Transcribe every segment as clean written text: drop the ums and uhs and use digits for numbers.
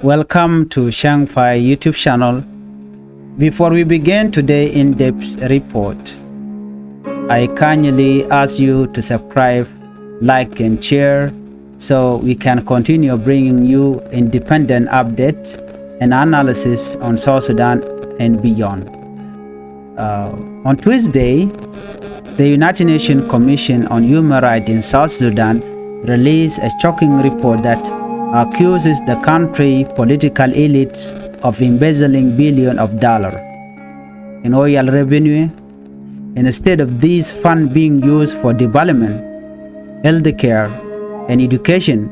Welcome to Shangfai YouTube channel. Before we begin today's in-depth report, I kindly ask you to subscribe, like and share so we can continue bringing you independent updates and analysis on South Sudan and beyond. On Tuesday, the United Nations Commission on Human Rights in South Sudan released a shocking report that accuses the country's political elites of embezzling billions of dollars in oil revenue. Instead of these funds being used for development, healthcare, and education,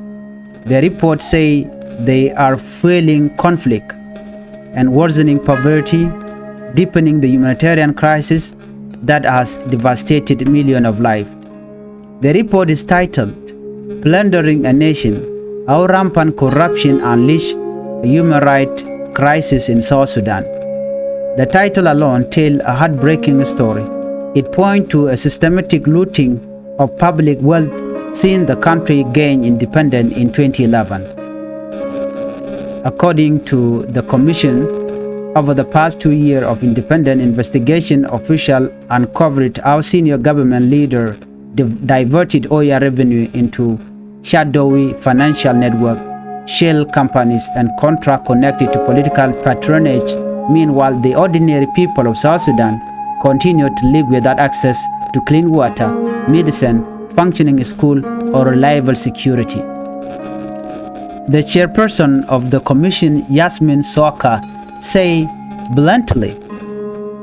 the report says they are fueling conflict and worsening poverty, deepening the humanitarian crisis that has devastated millions of lives. The report is titled, "Plundering a Nation: How Rampant Corruption Unleashed a Human Rights Crisis in South Sudan." The title alone tells a heartbreaking story. It points to a systematic looting of public wealth since the country gained independence in 2011. According to the Commission, over the past 2 years of independent investigation, officials uncovered how senior government leaders diverted oil revenue into shadowy financial network, shell companies, and contracts connected to political patronage. Meanwhile, the ordinary people of South Sudan continue to live without access to clean water, medicine, functioning school, or reliable security. The chairperson of the commission, Yasmin Soka, say bluntly,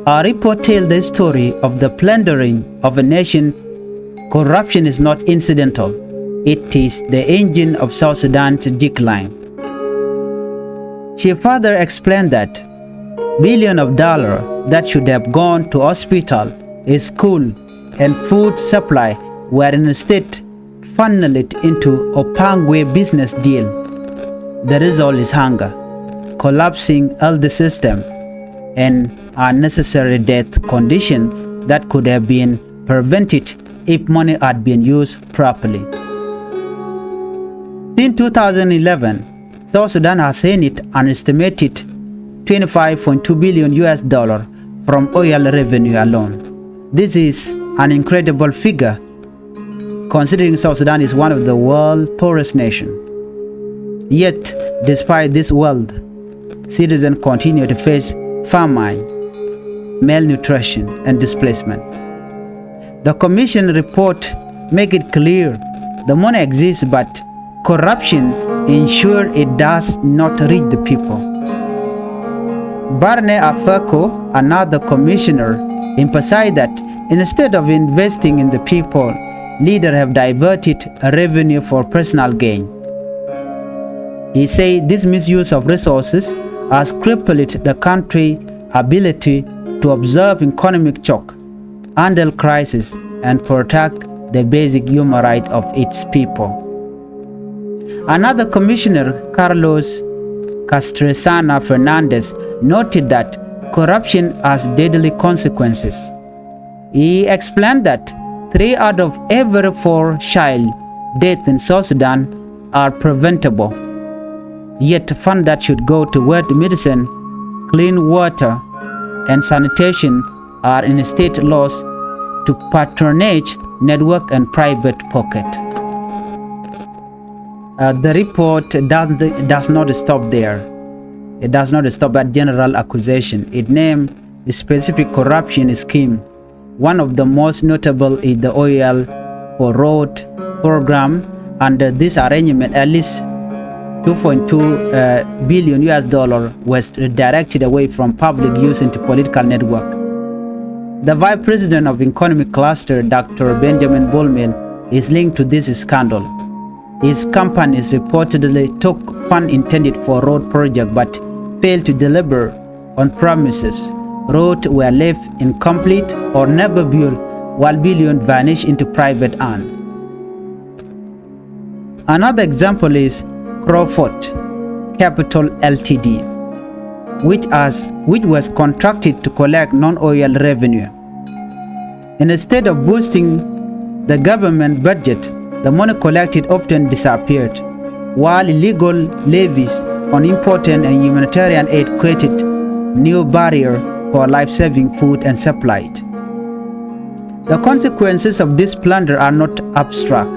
"Our report tells the story of the plundering of a nation. Corruption is not incidental. It is the engine of South Sudan's decline." She further explained that billions of dollars that should have gone to hospital, school, and food supply were instead funneled into Opangwe business deal. The result is hunger, collapsing health system, and unnecessary death condition that could have been prevented if money had been used properly. Since 2011, South Sudan has seen an estimated $25.2 billion from oil revenue alone. This is an incredible figure, considering South Sudan is one of the world's poorest nations. Yet, despite this wealth, citizens continue to face famine, malnutrition, and displacement. The Commission report makes it clear the money exists, but corruption ensures it does not reach the people. Barney Afeko, another commissioner, emphasized that instead of investing in the people, leaders have diverted revenue for personal gain. He said this misuse of resources has crippled the country's ability to absorb economic shock, handle crisis, and protect the basic human rights of its people. Another commissioner, Carlos Castresana Fernandez, noted that corruption has deadly consequences. He explained that 3 out of every 4 child deaths in South Sudan are preventable. Yet funds that should go toward medicine, clean water, and sanitation are instead lost to patronage, network, and private pocket. The report does not stop there. It does not stop at general accusation. It named a specific corruption scheme. One of the most notable is the Oil for Road program. Under this arrangement, at least $2.2 billion was redirected away from public use into political network. The vice president of economic cluster, Dr. Benjamin Bolman, is linked to this scandal. His companies reportedly took funds intended for road project but failed to deliver on promises. Roads were left incomplete or never built, while billions vanished into private hands. Another example is Crawford Capital Ltd, which was contracted to collect non-oil revenue. Instead of boosting the government budget, the money collected often disappeared, while illegal levies unimportant and humanitarian aid created new barrier for life-saving food and supply. The consequences of this plunder are not abstract.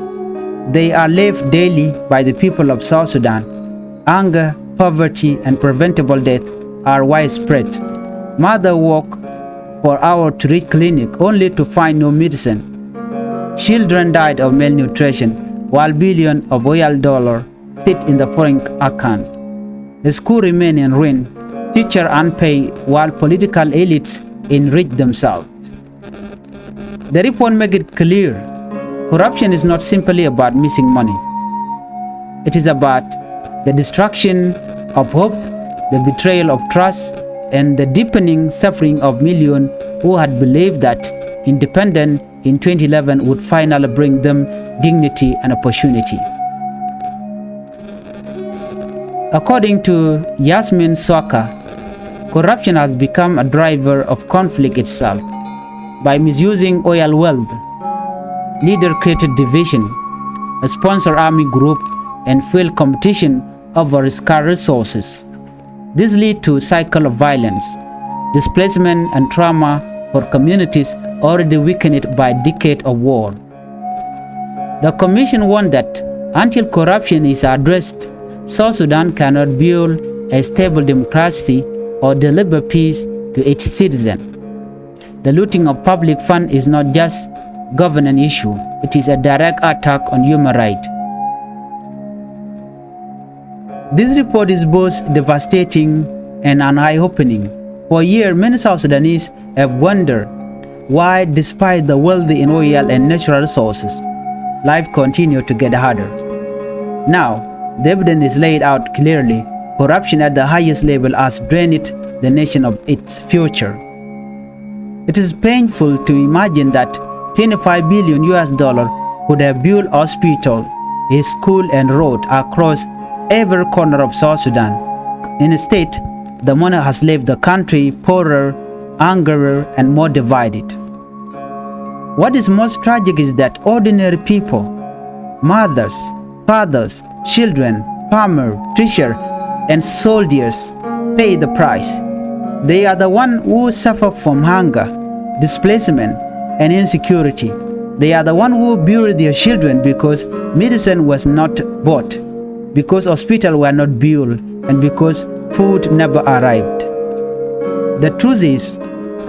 They are lived daily by the people of South Sudan. Hunger, poverty, and preventable death are widespread. Mothers walk for hours to reach clinic only to find no medicine. Children died of malnutrition, while billions of oil dollars sit in the foreign account. The school remain in ruin, teachers unpaid, while political elites enrich themselves. The report makes it clear, corruption is not simply about missing money. It is about the destruction of hope, the betrayal of trust, and the deepening suffering of millions who had believed that independence in 2011 would finally bring them dignity and opportunity. According to Yasmin Swaka, corruption has become a driver of conflict itself. By misusing oil wealth, leaders created division, a sponsor army group, and fueled competition over scarce resources. This leads to a cycle of violence, displacement, and trauma for communities already weakened by decades of war. The Commission warned that until corruption is addressed, South Sudan cannot build a stable democracy or deliver peace to its citizens. The looting of public funds is not just a governance issue, it is a direct attack on human rights. This report is both devastating and an eye-opening. For years, many South Sudanese have wondered why, despite the wealthy in oil and natural resources, life continues to get harder. Now, the evidence is laid out clearly. Corruption at the highest level has drained the nation of its future. It is painful to imagine that $25 billion could have built hospitals, a school, and roads across every corner of South Sudan. Instead, the money has left the country poorer, angrier, and more divided. What is most tragic is that ordinary people, mothers, fathers, children, farmers, teachers, and soldiers pay the price. They are the ones who suffer from hunger, displacement, and insecurity. They are the ones who bury their children because medicine was not bought, because hospitals were not built, and because food never arrived. The truth is,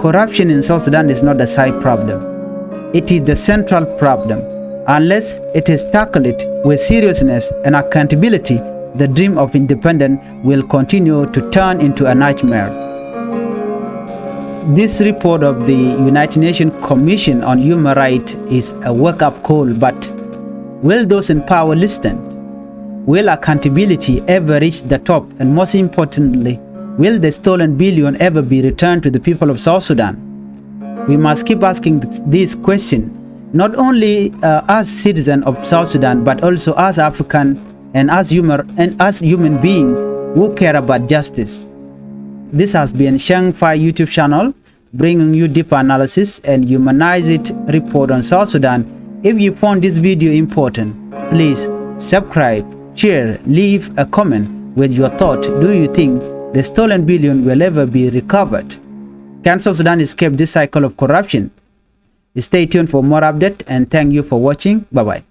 corruption in South Sudan is not a side problem. It is the central problem. Unless it is tackled with seriousness and accountability, the dream of independence will continue to turn into a nightmare. This report of the United Nations Commission on Human Rights is a wake-up call, but will those in power listen? Will accountability ever reach the top? And most importantly, will the stolen billion ever be returned to the people of South Sudan? We must keep asking this question, not only as citizens of South Sudan, but also as African and as human beings who care about justice. This has been Sheng Fai YouTube channel, bringing you deeper analysis and humanized report on South Sudan. If you found this video important, please subscribe, share, leave a comment with your thought. Do you think the stolen billion will ever be recovered? Can South Sudan escape this cycle of corruption? Stay tuned for more updates, and thank you for watching. Bye-bye.